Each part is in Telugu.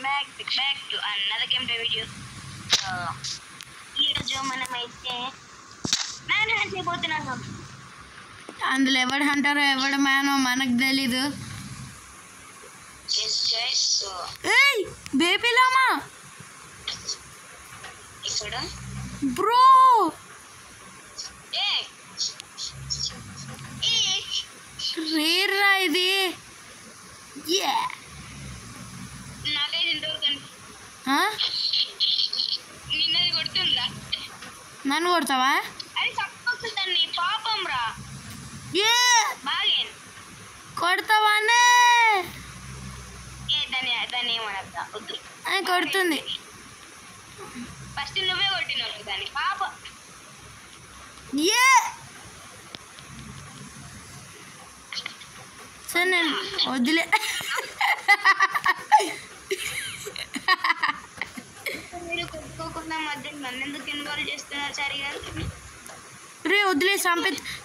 back to another gameplay video. ఈరోజు మనమైతే మ్యాన్ హంట్ చేయబోతున్నాము. అందులో ఎవడు హంటారో ఎవడు మ్యానో మనకు తెలీదు. ఏయ్ బేబీ లామా ఇక్కడ బ్రో. రేర్ రా ఇది. నాకైతే ఇంతవరకు నిన్నది కొడుతుందా? నన్ను కొడతావా? అది చంపొస్తుందండి పాపం రా. ఏ బాగా కొడతావానే? దాన్ని ఏమనద్దా వద్దు. అని కొడుతుంది. ఫస్ట్ నువ్వే కొట్టినావు దాన్ని పాప. ఏ సరే నేను వదిలే. మీరు కొట్టుకోకుండా మధ్య నన్ను ఎందుకు ఇన్వాల్వ్ చేస్తున్నారు సార్ గారు? రే వదిలే,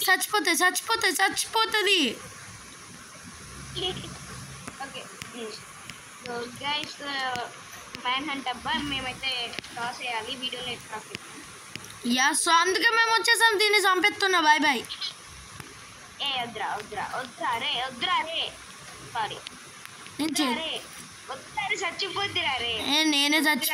చచ్చిపోతుంది. Okay so guys man hunt అబ్బా మేమైతే టాస్ వేయాలి వీడియోలో ఎట్లా. యా సో అందుకే మేము వచ్చేసాం. దీన్ని చంపెత్తున్నా. Bye bye. ఏ వద్దురా రే సారీ వద్దురా చచ్చిపోద్దిరా రే. నేనే చచ్చి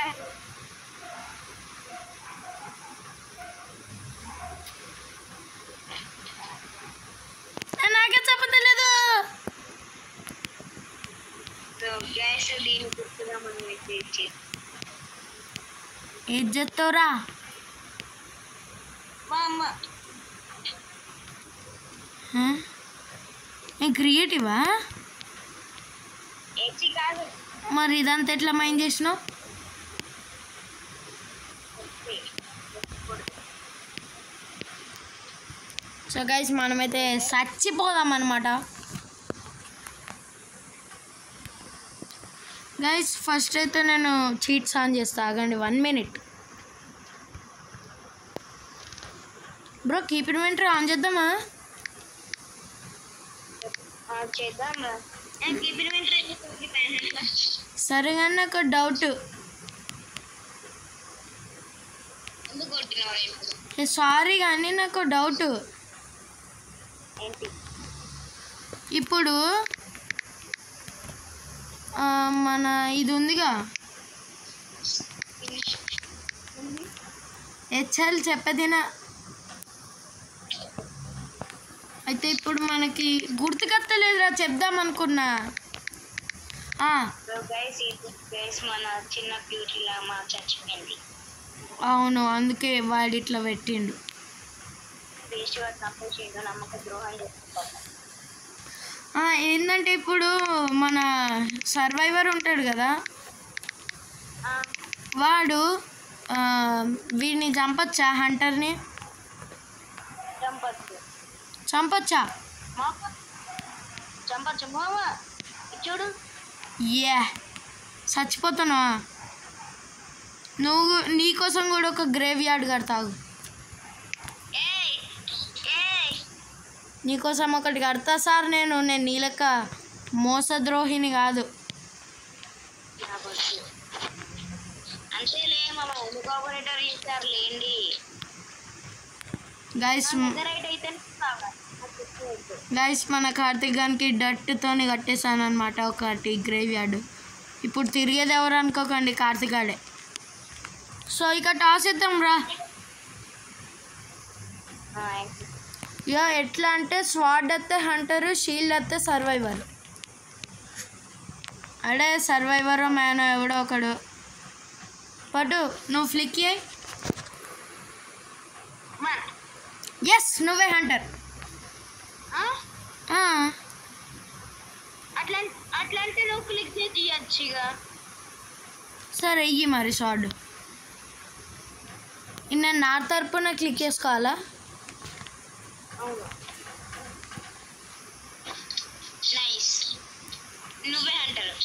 నాకే చెప్పలేదు. సో గ్యాస్ దీన్ని గుర్తుగా మనం అయితే ఏం చేస్తావురా? మా అమ్మ క్రియేటివా? ఏచి కాదు మరి ఇదంతా ఎట్లా మైండ్ చేసినావు? సో గైస్ మనమైతే చచ్చిపోదాం అన్నమాట. గైస్ ఫస్ట్ అయితే నేను చీట్స్ ఆన్ చేస్తా. ఆగండి 1 minute. Bro keep inventory on చేద్దామా? చేద్దాం. సరే కానీ నాకు డౌట్. సారీ కానీ నాకు డౌట్. ఇప్పుడు మన ఇది ఉందిగా హెచ్ఎల్ చెప్పదినా. అయితే ఇప్పుడు మనకి గుర్తుకత్తలేదురా, చెప్దాం అనుకున్నా. అవును అందుకే వాడు ఇట్లా పెట్టిండు. ఏంటంటే ఇప్పుడు మన సర్వైవర్ ఉంటాడు కదా, వాడు వీడిని చంపొచ్చా? హంటర్ని చంపొచ్చా? చూడు ఏ చచ్చిపోతున్నావా నువ్వు? నీకోసం కూడా ఒక గ్రేవ్ యార్డ్ కడతావు. నీకోసం ఒకటి కడతా సార్. నేను నీ లెక్క మోసద్రోహిని కాదు. గైస్ మన కార్తిక్ గానికి డట్టుతోని కట్టేశాను అనమాట ఒకటి గ్రేవ్ యార్డ్. ఇప్పుడు తిరిగేది ఎవరు అనుకోకండి, కార్తిక్ గాడే. సో ఇక టాస్ ఇద్దాం రా. ఎట్లా అంటే స్వాడ్ వస్తే హంటరు, షీల్డ్ వస్తే సర్వైవర్. అడే సర్వైవర్ మ్యాన్ ఎవడో ఒకడు. పట్టు నువ్వు ఫ్లిక్ అయ్యి. ఎస్ నువ్వే హంటర్. అట్లంటే నువ్వు క్లిక్ చేయొచ్చుగా. సరే ఇయ్యి మరి షార్ట్. నేను నా తరపున క్లిక్ చేసుకోవాలా? నువ్వే అంటారు.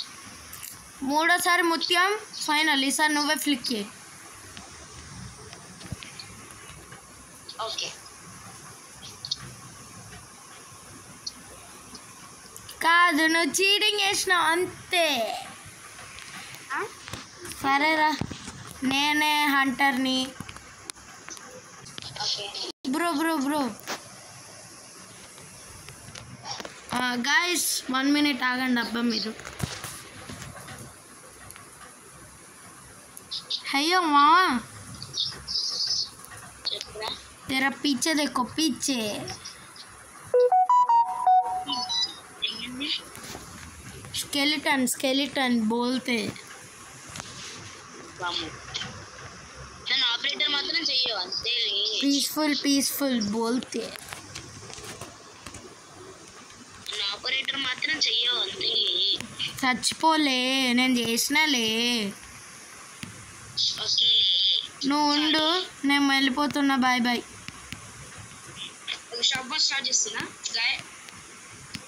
మూడోసారి ముత్యం ఫైనల్. ఈసారి నువ్వే ఫ్లిక్ చేయి. ఓకే కాదు, నువ్వు చీటింగ్ చేసినావు అంతే. సరేరా, నేనే హంటర్ని. ఓకే బ్రో గాయస్ 1 minute ఆగండి అబ్బా మీరు. అయ్యో మావా, చెప్పురా. तेरा पीछे देखो पीछे. स्केलेटन बोलते. నన్ను ఆపరేటర్ మాత్రం చెయ్యవు అంతే. పీస్ఫుల్ बोलते. నన్ను ఆపరేటర్ మాత్రం చెయ్యవు అంతే. చచ్చిపోలే, నేను చేసినాలే. ఓకే నువ్వు ఉండు, నేను వెళ్ళిపోతున్నా. Bye bye. షాప్ స్టార్ట్ చేస్తున్నా.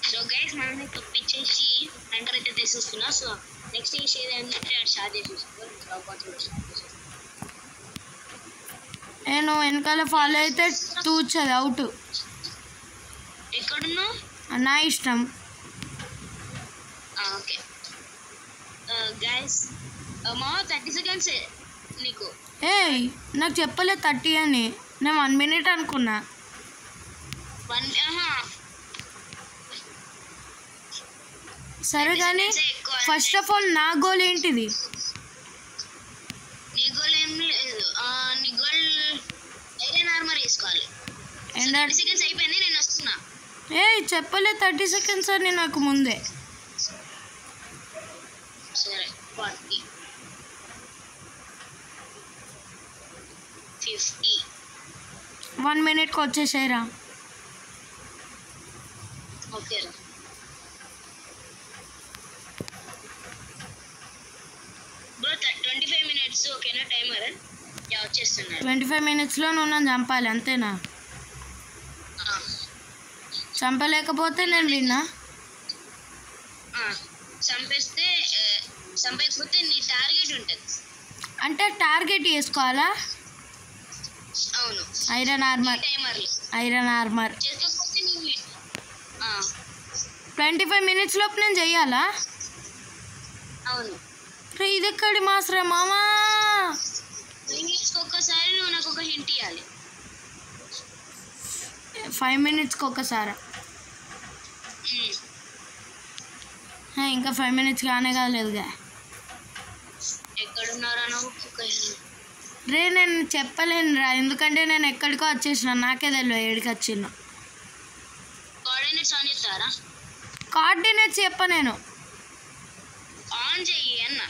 సో గైస్ మనల్ని తప్పించేసి యాంకర్ అయితే తీసేస్తున్నా. సో నెక్స్ట్ చేసేది ఏంటంటే స్టార్ట్ చేసేసుకో. షాప్ కూడా స్టార్ట్ చేసేస్తాను. నేను వెనకాల ఫాలో అయితే తూచదు అవుట్. ఎక్కడున్నావు? నా ఇష్టం. ఓకే గైస్ మా 30 seconds నీకు. ఏయ్ నాకు చెప్పలే 30 అని. నేను 1 minute అనుకున్నా. సరే కానీ ఫస్ట్ ఆఫ్ ఆల్ నా గోల్ ఏంటిది? నీ గోల్ ఏం లేదు. నీ గోల్ ఐరన్ ఆర్మర్ వేసుకోవాలి. 30 seconds అయిపోయింది, నేను వస్తున్నా. ఏయ్ చెప్పలే 30 seconds అని నాకు ముందే. సరే 40 50 1 minuteకి వచ్చేసాయిరా. ఓకే రా. బ్రో 25 minutes ఓకేనా టైమర్? యా వచ్చేస్తున్నారు. 25 minutesలో నువ్వు నన్ను చంపాలి అంతేనా? చంపలేకపోతే నేను విన్నా. చంపకపోతే నీ టార్గెట్ ఉంటుంది. అంటే టార్గెట్ చేసుకోవాలా? అవును. ఐరన్ ఆర్మర్ చేసుకోకపోతే నువ్వు 25 minutes లోపు నేను చెయ్యాలా? అవును. రే ఇది ఎక్కడి మాసరా మామా? ఒక్కసారి నువ్వు నాకు ఒక హింట్ ఇవ్వాలి. 5 minutesకి ఒకసారి. ఇంకా 5 minutes కానే కాలేదుగా. ఎక్కడున్నారా నువ్వు? రే నేను చెప్పలేనురా, ఎందుకంటే నేను ఎక్కడికో వచ్చేసిన, నాకే తెలియదు ఏడికి వచ్చిన. కోఆర్డినేట్స్ ఆన్ చేస్తారా? కోఆర్డినేట్స్ చెప్ప నేను. ఆన్ చెయ్యి అన్న.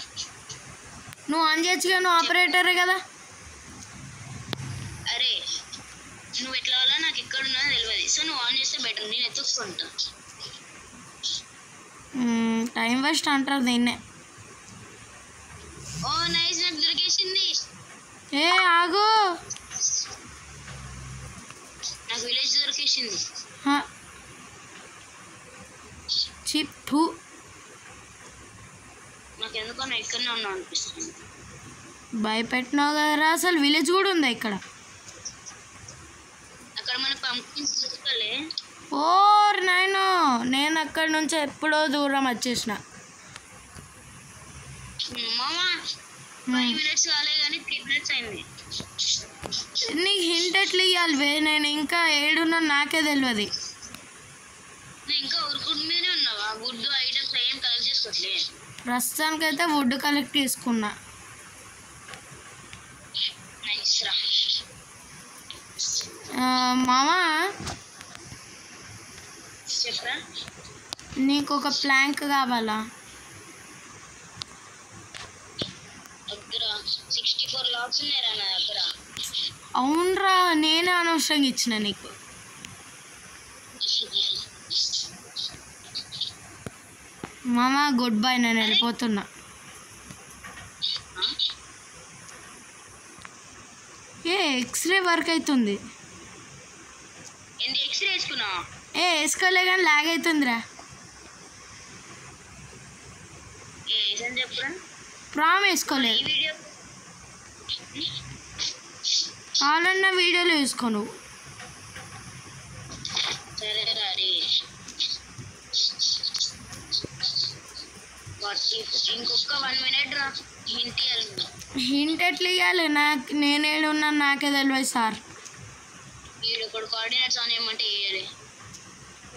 నువ్వు ఆన్ చేయొచ్చుగా, నువ్వు ఆపరేటరే కదా. అరే నువ్వు ఎట్లా వల్ల నాకు ఎక్కడున్నా తెలియదు. సో నువ్వు ఆన్ చేస్తే బెటర్, నేను ఎత్తుకుంటా. టైం వేస్ట్ అంటారు దీన్నే. ఓ నైస్, నాకు దొరికేసింది. ఏ ఆగు, నాకు విలేజ్ దొరికేసింది. చిప్పు నాకు ఎందుకో నా ఇక్కడనే ఉన్నా అనిపిస్తుంది. భయపెట్టినావు కదరా, అసలు విలేజ్ కూడా ఉందా ఇక్కడ? అక్కడ మన పంపించి దొరకలే. ఓర్ నాయనో, నేను అక్కడి నుంచి ఎప్పుడో దూరం వచ్చేసిన. మామా 5 minutes కాలే కానీ 3 minutes అయింది. నీకు హింట్ ఎట్లా ఇవ్వాలి? నేను ఇంకా ఏడున్నా నాకే తెలియదు. నువ్వు ఇంకా ఊరుకుంటు మీదనే ఉన్నావా? వుడ్ ఐటమ్స్ ఏం కలెక్ట్ చేసుకోవట్లే. ప్రస్తుతానికైతే వుడ్ కలెక్ట్ చేసుకున్నా. నైస్ రా. మామా చెప్పరా? నీకు ఒక ప్లాంక్ కావాలా? దగ్గర 64 లాక్స్ ఉన్నాయిరా నా దగ్గర. అవునరా, నేనే అనవసరంగా ఇచ్చిన నీకు. మామా గుడ్ బై, నేను వెళ్ళిపోతున్నా. ఎక్స్రే వర్క్ అవుతుంది. ఏంటి ఎక్స్రే వేసుకున్నావా? వేసుకోలే కానీ లాగ్ అవుతుందిరా. ఏదని చెప్పురా? ప్రామ్ వేసుకోలేదు. ఈ వీడియో కావాలన్నా వీడియోలో వేసుకో నువ్వు. సరే రా. ఇంకొక 1 minute రా. హింట్ ఇవ్వాలి. హింట్ ఎట్లా ఇవ్వాలి? నేనేడున్నాను నాకే తెలియదు సార్. వీడు ఒకడు కోఆర్డినేట్స్ ఆన్ చేయమంటే వేయాలి.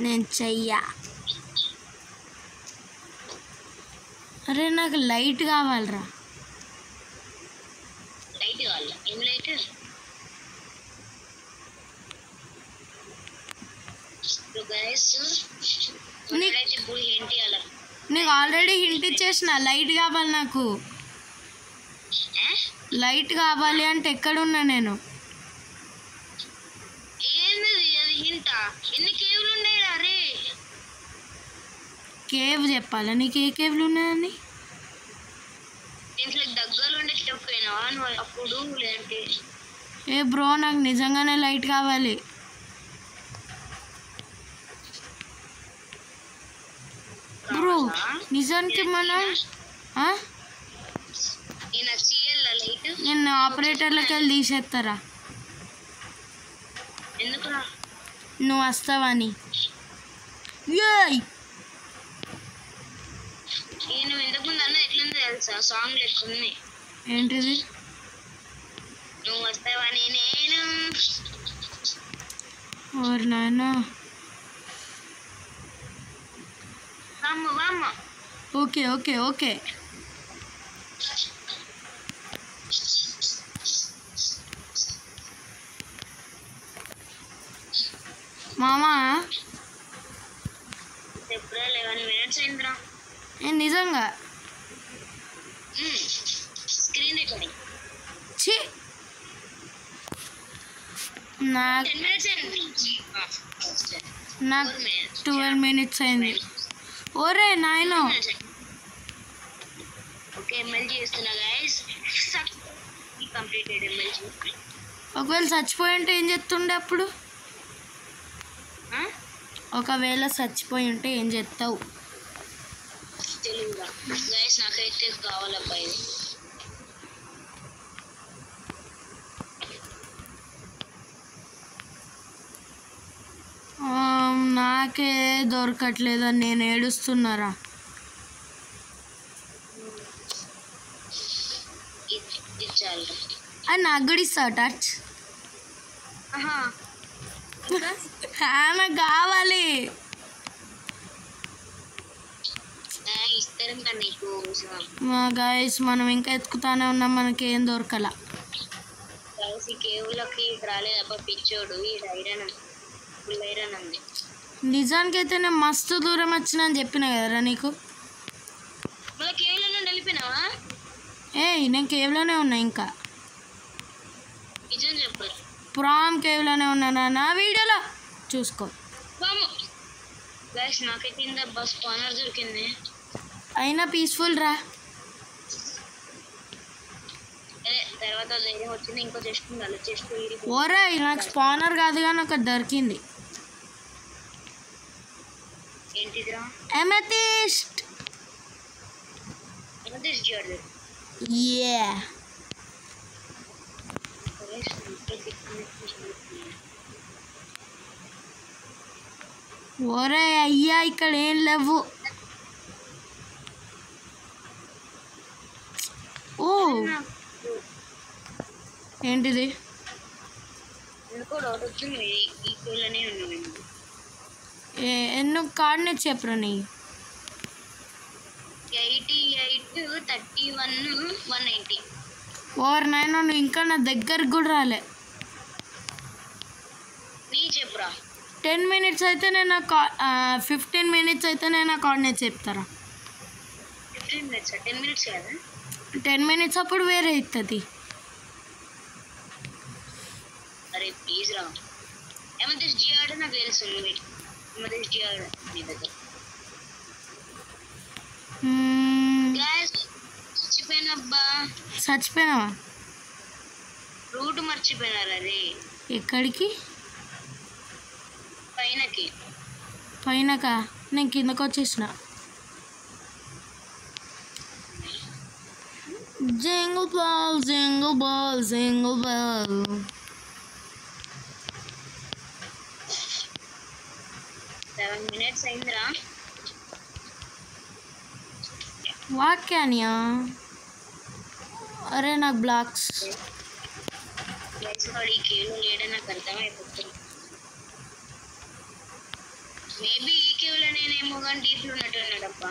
నేను చెయ్యా. అరే నాకు లైట్ కావాలరా. లైట్ కావాలా? ఏం లైట్? నీకు ఆల్రెడీ హింట్ ఇచ్చేసిన. లైట్ కావాలి నాకు. లైట్ కావాలి అంటే ఎక్కడున్నా నేను? కేవ్ చెప్పాలా నీకు? ఏ కేవ్లు ఉన్నాయని? ఏ బ్రో నాకు నిజంగానే లైట్ కావాలి. బ్రో నిజానికి మనం నేను ఆపరేటర్లకి వెళ్ళి తీసేస్తారా నువ్వు వస్తావని. ఏంటిది? నువ్వు వస్తావని నేను. ఓరి నాయనా. Okay okay okay. మామా 11 minutes అయిందిరా. నిజంగా స్క్రీన్ రికార్డింగ్. ఛీ నాకు 12 minutes అయింది. ఓరే నాయనో. ఓకే ఎమ్మెల్జీ చేస్తున్నా గైస్. Completed MLG. ఒకవేళ చచ్చిపోయి ఉంటే ఏం చెప్తుండే అప్పుడు? ఒకవేళ చచ్చిపోయి ఉంటే ఏం చెప్తావు? తెలియదా గైస్? నాకైతే కావాలబ్బా ఇది. నాకే దొరకట్లేదని నేను ఏడుస్తున్నారా. అది నాకు కూడా ఇస్తావు టచ్? నాకు కావాలి. గైస్ మనం ఇంకా ఎత్తుకుతానే ఉన్నాం, మనకి ఏం దొరకల. నిజానికైతే నేను మస్తు దూరం వచ్చినా అని చెప్పిన కదరా నీకు. నేను కేవ్లోనే ఉన్నా. ఇంకా ప్రామ్ కేవ్లోనే ఉన్నా. నా వీడియోలో చూసుకో. అయినా పీస్ఫుల్ రా. ఓరా నాకు స్పానర్ కాదు కానీ ఒకటి దొరికింది. ఎమెథిస్ట్. ఓరే అయ్యా ఇక్కడ ఏం లేవు. ఓ ఏంటిది? ఎన్నో కార్డినేట్స్ చెప్పరా నీ? 88, 31, 190. ఓవర్ 9. నువ్వు ఇంకా నా దగ్గరకు కూడా రాలే. నీ చెప్పురా. 10 minutes అయితే నేను 15 minutes అయితే నేను కార్డినేట్స్ చెప్తారా. 15 minutes 10 minutes కదా. 10 minutes అప్పుడు వేరే అవుతుంది. అరే ప్లీజ్ రా. ఏమంటే జిఆర్ నాకు తెలుసు. ఏమంటే జిఆర్ నీ దగ్గర చచ్చిపోయినావా? రూట్ మర్చిపోయినారు. అరే ఎక్కడికి? పైనకా? నేను కిందకు వచ్చేసిన. Jingle ball jingle ball jingle ball. minutes అయిందిరా. వాక్యాన్యా అరే నాకు బ్లాక్స్ గైస్ వాడు ఈ కేవ్లో లేడని నాకు అర్థమైపోతుంది. మేబీ ఈ కేవ్లో నేనేమో కానీ డీప్లో ఉన్నట్టున్నాడబ్బా.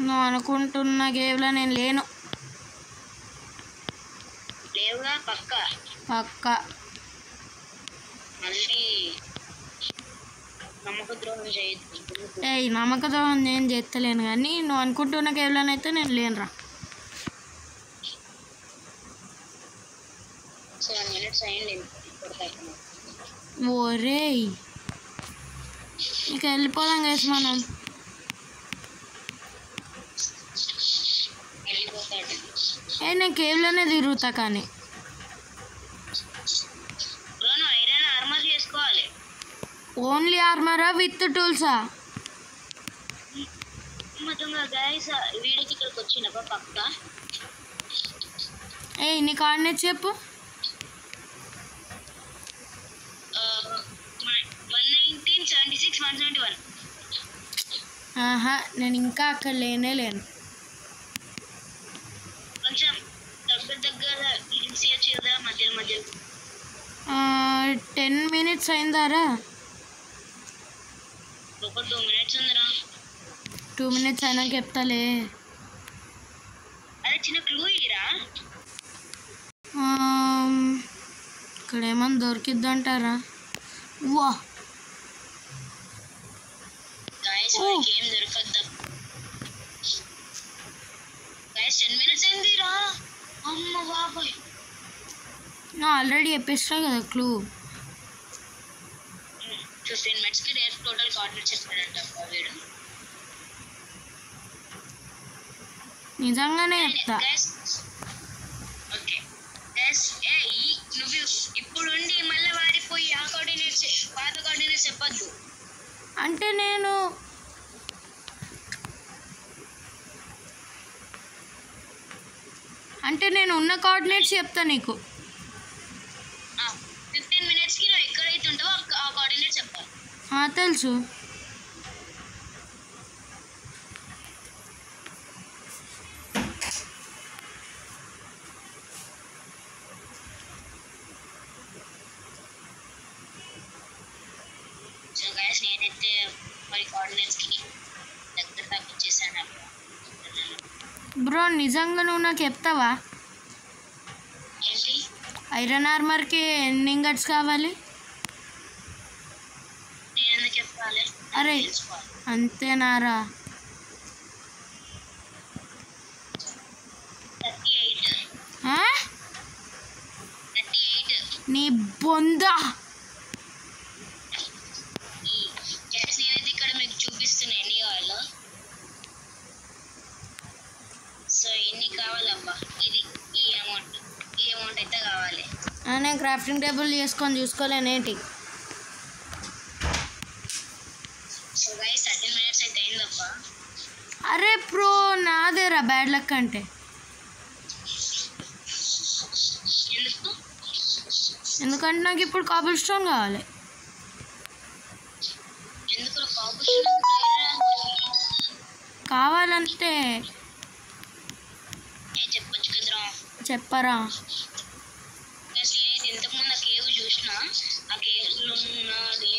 నువ్వు అనుకుంటున్న గేవ్లో నేను లేను. లేవుగా పక్క మళ్ళీ నమ్మక ద్రోహం చేయొద్దు. నమ్మక ద్రోహం నేను చేస్తలేను కానీ నువ్వు అనుకుంటున్న గేవ్లోనైతే నేను లేనురా. 7 minutes అయింది. ఓరే ఇక వెళ్ళిపోదాం గైస్ మనం. వెళ్ళిపోతాడు. నేను కేవ్లోనే తిరుగుతా కానీ బ్రో నువ్వు ఐరన్ ఆర్మర్ చేసుకోవాలి. ఓన్లీ ఆర్మరా విత్ టూల్సా? మొత్తంగా గైస్ వీడికి ఇక్కడికి వచ్చినప్ప పక్క నీ కోఆర్డినేట్స్ చెప్పు. 119, 76, 171. నేను ఇంకా అక్కడ లేను. కొంచెం దగ్గర లింక్స్ చేయొచ్చు కదా మధ్యలో. 10 minutes అయిందారా? ఒక 2 minutes ఉందిరా. 2 minutes అయినాక చెప్తాలే. అదే చిన్న క్లూ ఇరా. ఇక్కడ ఏమన్నా దొరికిద్దంటారా? వా గైస్ ఏం దొరకద్దా. గైస్ 10 minutes అయిందిరా. అమ్మ బాబాయ్ ఆల్రెడీ చెప్పేస్తా కదా క్లూ. 15 minutes కి టోటల్ కోఆర్డినేట్స్ చెప్పాడంట వీడు. నిజంగానే చెప్తా. ఓకే గైస్ నువ్వు ఇప్పుడు ఉండి మళ్ళీ వాడిపోయి ఆ కోఆర్డినేట్స్ పాత కోఆర్డినేట్స్ చెప్పొద్దు. అంటే నేను ఉన్న కోఆర్డినేట్స్ చెప్తా నీకు. 15 minutes కి నువ్వు ఎక్కడైతే ఉంటావో ఆ కోఆర్డినేట్స్ చెప్పాలి. తెలుసు. సో గైస్ నేనైతే మరి కోఆర్డినేట్స్ కి దగ్గర దాకా వచ్చేసాను. బ్రో నిజంగా నువ్వు నాకు చెప్తావా? ఏంటి ఐరన్ ఆర్మర్కి ఎన్ని ఇంగట్స్ కావాలి? నేను ఎందుకు చెప్పాలి? అరే అంతేనారా? 38. నీ బొందా. గ్యాస్ నేనైతే ఇక్కడ మీకు చూపిస్తున్నాను ఎన్ని కావాలో. సో ఎన్ని కావాలబ్బా? ఈ అమౌంట్ అయితే కావాలి. నేను క్రాఫ్టింగ్ టేబుల్ చేసుకొని చూసుకోలేనేంటి. సో గైస్ 13 minutes అయితే అయిందబ్బా. అరే ప్రో నాదేరా బ్యాడ్ లక్ అంటే. ఎందుకంటే నాకు ఇప్పుడు కాబుల్ స్టోన్ కావాలి. ఎందుకు కావాలంటే చెప్పొచ్చు కదరా. చెప్పరా? నేనైతే ఇంతకుముందు ఆ కేవ్ చూసిన. ఆ కేవ్లో ఉన్నది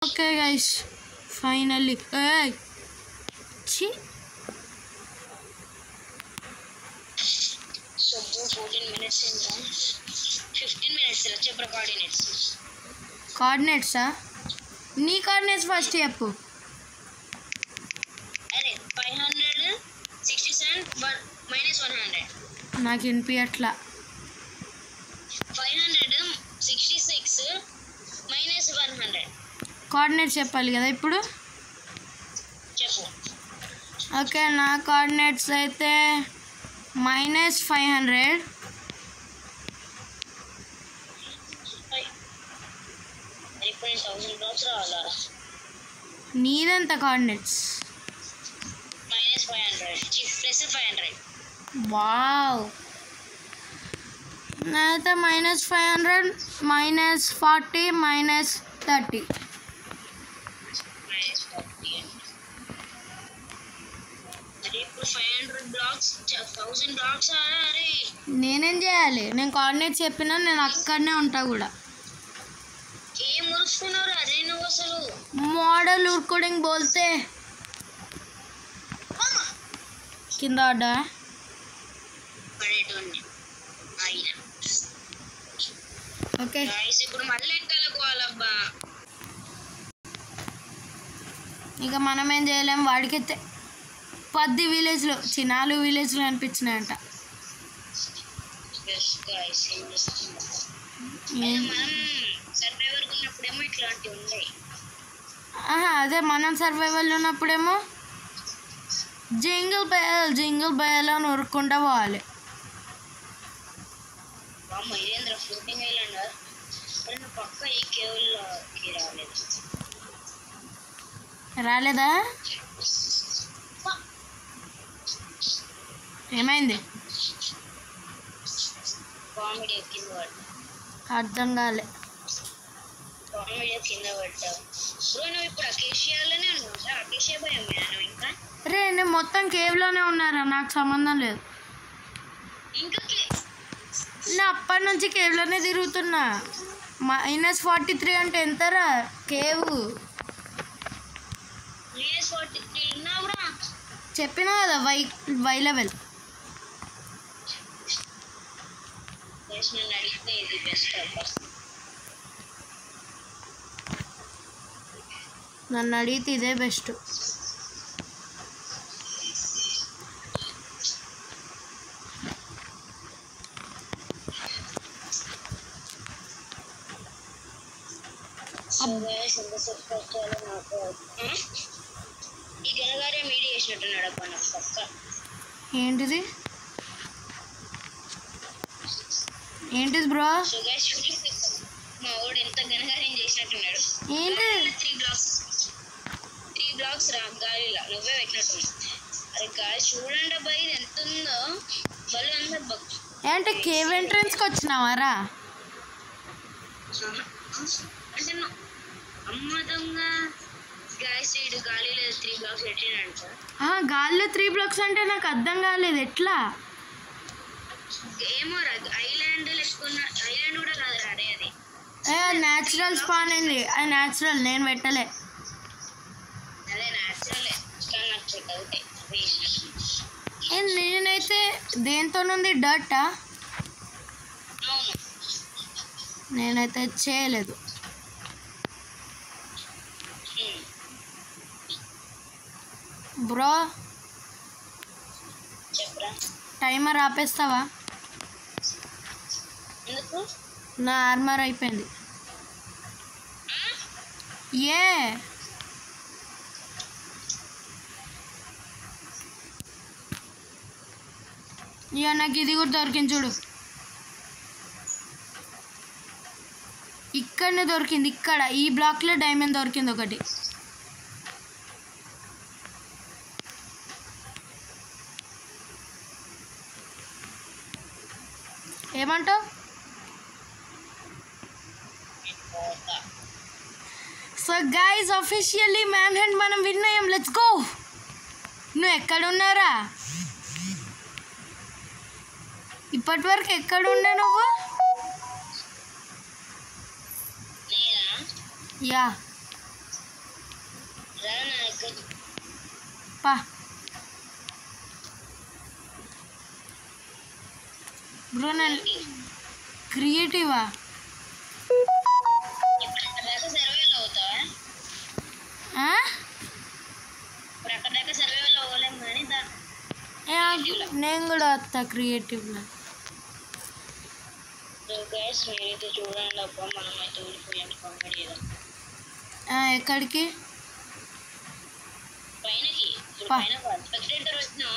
okay guys finally. So 14 minutes ఇంకా 15 minutes చెప్పరా కోఆర్డినేట్సా? నీ కోఆర్డినేట్స్ ఫస్ట్ చెప్పు. అరే 567 -100. నాకు వినిపించట్లా. 566 -100. కోఆర్డినేట్స్ చెప్పాలి కదా ఇప్పుడు. చెప్పు. ఓకే నా కోఆర్డినేట్స్ అయితే -500. ఇప్పుడు 1000 blocks రావాలా? నీదెంత కోఆర్డినేట్స్? -500 +500. వావ్ నాదైతే -500 -40 -30. ఇప్పుడు 500 బ్లాక్స్ 1000 బ్లాక్స్ అరే నేనేం చేయాలి? నేను కోఆర్డినేట్స్ చెప్పినా నేను అక్కడనే ఉంటా కూడా. ఏం మురుస్తున్నారు అదే నువ్వు అసలు మోడల్ ఊరుకోడింగ్ బోల్తే కింద ఆడా పడేటోండి అయినా. ఓకే గైస్ ఇప్పుడు మళ్ళీ ఎక్కలకోవాలబ్బా. ఇక మనం ఏం చేయలేం. వాడికి 10 విలేజ్లో 4 విలేజ్లో అనిపించినాయంట. గైస్ ఏం చేస్తున్నాం మనం సర్వైవర్ ఉన్నప్పుడేమో ఇట్లాంటివి ఉన్నాయి. అదే మనం సర్వైవల్ ఉన్నప్పుడేమో జింగిల్ బయల్ అని ఉరుక్కుంటా పోవాలి. మహేంద్ర ఫ్లోటింగ్ ఐలాండ్ పక్క ఈ కేవ్లోకి రాలేదా? ఏమైంది? కామెడీ కింద పడ్డా. అర్థం కాలే. కామెడీ కింద పడ్డా. బ్రో నువ్వు ఇప్పుడు అకేషియాలోనే ఉన్నావు. అకేషియా భయం నువ్వు ఇంకా రే నేను మొత్తం కేవ్లోనే ఉన్నారా, నాకు సంబంధం లేదు. ఇంకా నేను అప్పటి నుంచి కేవ్లోనే తిరుగుతున్నా. -43 అంటే ఎంతరా కేవ్? -43 ఉన్నావురా. చెప్పినా కదా వై లెవెల్. నన్ను అడిగితే ఇది బెస్ట్ అబ్బా. నన్ను అడిగితే ఇదే బెస్ట్. ఈ గనగారే మీడియా చేసినట్టున్నాడు అబ్బా నాకు పక్క. ఏంటిది బ్రో? మా వాడు ఎంత గనగారం చేసినట్టున్నాడు. ఏంటి 3 బ్లాక్స్ రా గాలిలా నువ్వే పెట్టినట్టున్నావు. అరే గాలి చూడండి అబ్బా ఇది ఎంత ఉందో బలు అందబ్బా. అంటే కేవ్ ఎంట్రన్స్కి వచ్చినావారా? అంటే అమ్మదంగా గాయస్ ఇడు గాలిలో 3 బ్లాక్స్ పెట్టినంట. గాలిలో 3 బ్లాక్స్ అంటే నాకు అర్థం కాలేదు. ఎట్లా ఏమో రా ఐలాండ్ లెక్కున్న ఐలాండ్ కూడా కాదు రాడే అది. న్యాచురల్ స్పాన్ అయింది. అది న్యాచురల్, నేను పెట్టలే. అదే న్యాచురలే నాకు చెక్ అవుతాయి. నేనైతే దేంతోనుంది డర్టా? అవును నేనైతే చేయలేదు. బ్రో చెప్పరా టైమర్ ఆపేస్తావా? ఎందుకు? నా ఆర్మర్ అయిపోయింది. నాకు ఇది కూడా దొరికింది చూడు. ఇక్కడనే దొరికింది. ఇక్కడ ఈ బ్లాక్లో డైమండ్ దొరికింది ఒకటి. ఏమంటావు? So guys officially man hand మనం విన్ అయ్యాం. Let's go. నువ్వు ఎక్కడున్నారా? ఇప్పటి వరకు ఎక్కడుండే నువ్వు? యా పా బ్రో. నేను క్రియేటివా? నేను కూడా వస్తా క్రియేటివ్లో. చూడండి అబ్బా మనమైతే ఊడిపోయాం కామెడీ. ఎక్కడికి? పైనకి స్పెక్టేటర్ వచ్చినా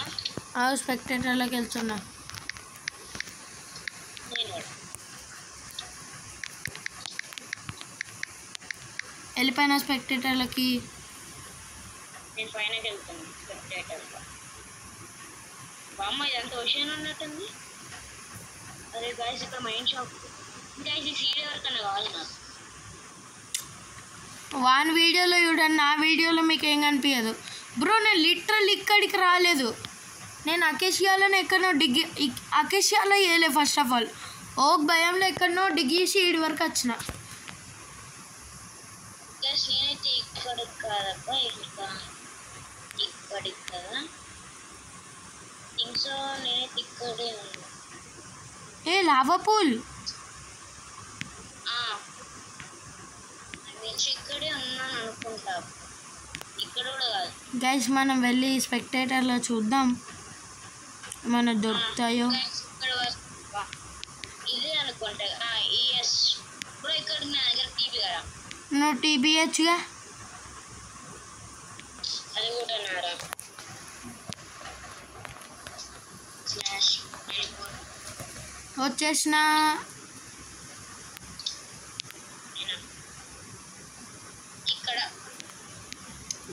స్పెక్టేటర్లోకి వెళ్తున్నా. వెళ్ళిపోయినా స్పెక్టేటర్లకి. నేను పైనకి వెళ్తాను స్పెక్టేటర్లో. బామ్మ ఇదంతా ఓషన్ ఉన్నట్టుంది. అరే గాయస్ ఇక్కడ మైండ్ షాప్. గాయస్ ఈ సీడీ ఎవరికన్నా కావాలి నాకు. వాన్ వీడియోలో చూడండి, నా వీడియోలో మీకు ఏం కనిపించదు బ్రో. నేను లిటరల్ ఇక్కడికి రాలేదు. నేను అకేషియాలోనే ఎక్కడనో అకేషియాలో వేయలే ఫస్ట్ ఆఫ్ ఆల్. ఓక్ భయంలో ఎక్కడనో డిగ్గేసి ఈడి వరకు వచ్చిన. నేనైతే ఇక్కడికి కాదబ్బా, ఇక్కడికి కదా థింగ్స్. నేనైతే ఇక్కడే ఉన్నా. ఏ లావా పూల్ ఇక్కడే ఉన్నాను అనుకుంటా. ఇక్కడ కూడా కాదు గైస్. మనం వెళ్ళి స్పెక్టేటర్లో చూద్దాం ఏమైనా దొరుకుతాయో. ఇదే అనుకుంటా. ఎస్ ఇప్పుడు ఇక్కడ నా దగ్గర టీవీ కదా. నువ్వు టీవీ ఇవ్వచ్చుగా. అది కూడా నారా వచ్చేసిన.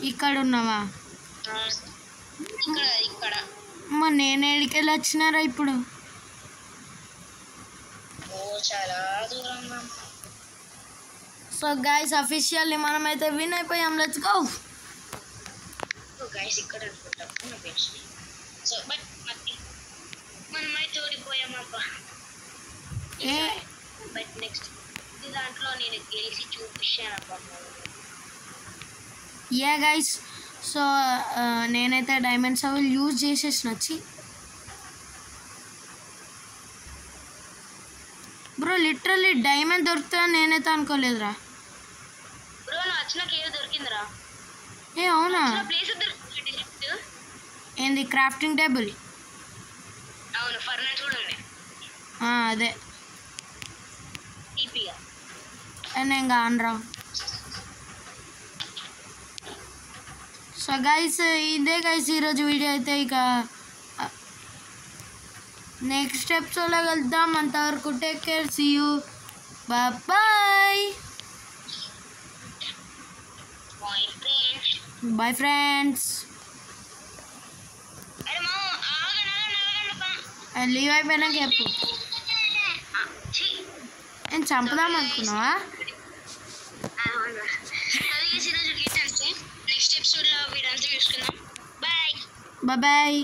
ఇక్కడ ఉన్నావా? ఇక్కడ మరి నేను ఏడికెళ్ళి వచ్చినారా ఇప్పుడు? చాలా దూరం. సో గైస్ అఫీషియల్లీ మనమైతే విన్ అయిపోయాం. Let's go. గైస్ ఇక్కడ అనుకుంటాం. సో బట్ మనమైతే ఓడిపోయామబ్బా. బట్ నెక్స్ట్ దాంట్లో నేను గెలిచి చూపించానబ్బా. Yeah guys. సో నేనైతే డైమండ్స్ అవి యూజ్ చేసేసిన. వచ్చి బ్రో లిటరల్లీ డైమండ్ దొరుకుతుందని నేనైతే అనుకోలేదురా. బ్రో నువ్వు వచ్చినాక ఏదో దొరికిందిరా. ఏ అవునా? ప్లేస్ దొరికింది. ఏంది? Crafting table. అవును, ఫర్నెస్ కూడా ఉంది. అదే ఈపీగా నేను కానరా. సో గైస్ ఇదే గైస్ ఈరోజు వీడియో అయితే. ఇక నెక్స్ట్ ఎపిసోడ్లో వెళ్దాం. అంతవరకు take care. See you. Bye. Bye friends. Leave అయిపోయినాక చెప్పు. నేను చంపుదాం అనుకున్నావా? నెక్స్ట్ ఎపిసోడ్లో వీడంతా చూసుకుందాం. Bye bye.